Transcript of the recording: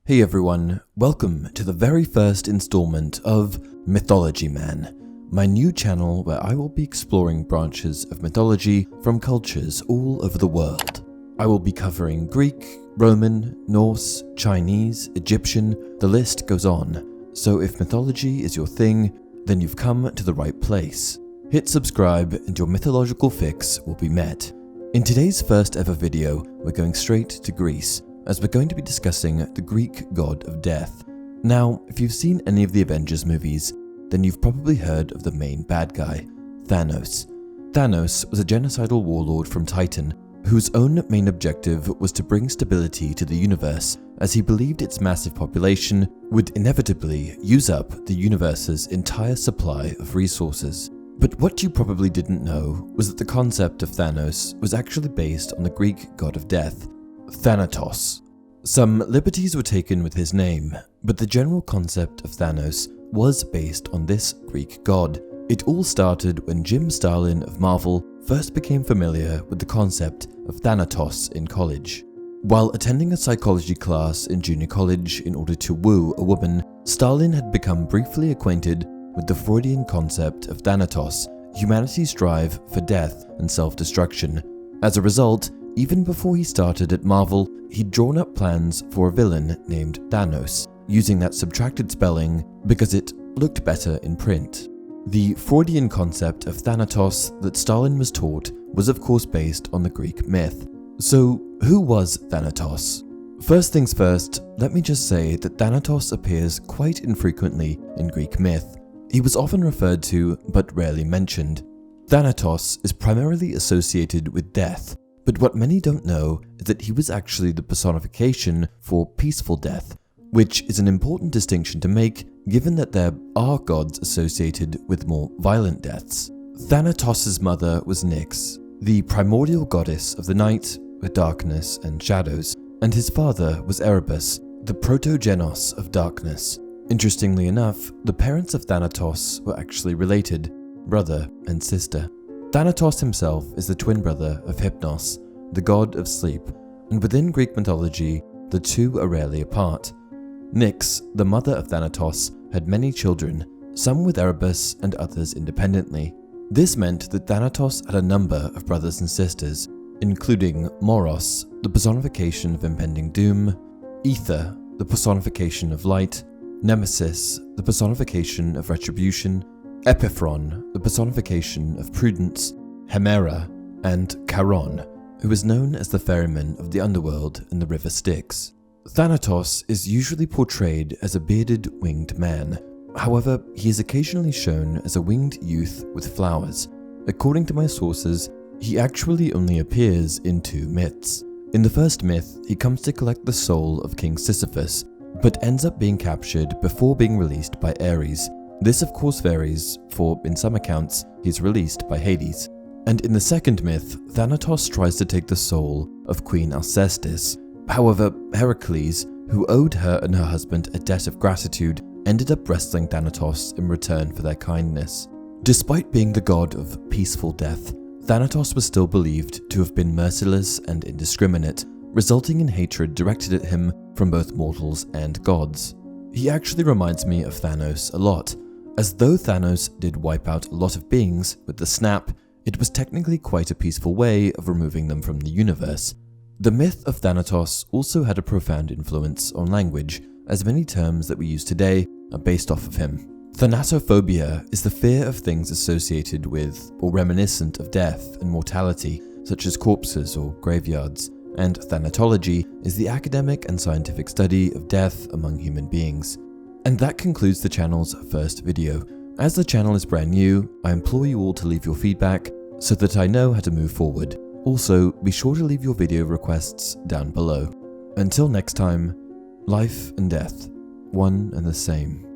Hey everyone, welcome to the very first installment of Mythology Man, my new channel where I will be exploring branches of mythology from cultures all over the world. I will be covering Greek, Roman, Norse, Chinese, Egyptian, the list goes on. So if mythology is your thing, then you've come to the right place. Hit subscribe and your mythological fix will be met. In today's first ever video, we're going straight to Greece, as we're going to be discussing the Greek god of death. Now, if you've seen any of the Avengers movies, then you've probably heard of the main bad guy, Thanos. Thanos was a genocidal warlord from Titan, whose own main objective was to bring stability to the universe, as he believed its massive population would inevitably use up the universe's entire supply of resources. But what you probably didn't know was that the concept of Thanos was actually based on the Greek god of death, Thanatos. Some liberties were taken with his name, but the general concept of Thanos was based on this Greek god. It all started when Jim Starlin of Marvel first became familiar with the concept of Thanatos in college. While attending a psychology class in junior college in order to woo a woman, Starlin had become briefly acquainted with the Freudian concept of Thanatos, humanity's drive for death and self-destruction. As a result, even before he started at Marvel, he'd drawn up plans for a villain named Thanos, using that subtracted spelling because it looked better in print. The Freudian concept of Thanatos that Starlin was taught was of course based on the Greek myth. So who was Thanatos? First things first, let me just say that Thanatos appears quite infrequently in Greek myth. He was often referred to but rarely mentioned. Thanatos is primarily associated with death, but what many don't know is that he was actually the personification for peaceful death, which is an important distinction to make given that there are gods associated with more violent deaths. Thanatos' mother was Nyx, the primordial goddess of the night with darkness and shadows, and his father was Erebus, the protogenos of darkness. Interestingly enough, the parents of Thanatos were actually related, brother and sister. Thanatos himself is the twin brother of Hypnos, the god of sleep, and within Greek mythology, the two are rarely apart. Nyx, the mother of Thanatos, had many children, some with Erebus and others independently. This meant that Thanatos had a number of brothers and sisters, including Moros, the personification of impending doom, Ether, the personification of light, Nemesis, the personification of retribution, Epiphron, the personification of prudence, Hemera, and Charon, who is known as the ferryman of the underworld in the river Styx. Thanatos is usually portrayed as a bearded, winged man. However, he is occasionally shown as a winged youth with flowers. According to my sources, he actually only appears in two myths. In the first myth, he comes to collect the soul of King Sisyphus, but ends up being captured before being released by Ares. This of course varies, for in some accounts, he's released by Hades. And in the second myth, Thanatos tries to take the soul of Queen Alcestis. However, Heracles, who owed her and her husband a debt of gratitude, ended up wrestling Thanatos in return for their kindness. Despite being the god of peaceful death, Thanatos was still believed to have been merciless and indiscriminate, resulting in hatred directed at him from both mortals and gods. He actually reminds me of Thanos a lot. As though Thanos did wipe out a lot of beings with the snap, it was technically quite a peaceful way of removing them from the universe. The myth of Thanatos also had a profound influence on language, as many terms that we use today are based off of him. Thanatophobia is the fear of things associated with or reminiscent of death and mortality, such as corpses or graveyards, and thanatology is the academic and scientific study of death among human beings. And that concludes the channel's first video. As the channel is brand new, I implore you all to leave your feedback so that I know how to move forward. Also, be sure to leave your video requests down below. Until next time, life and death, one and the same.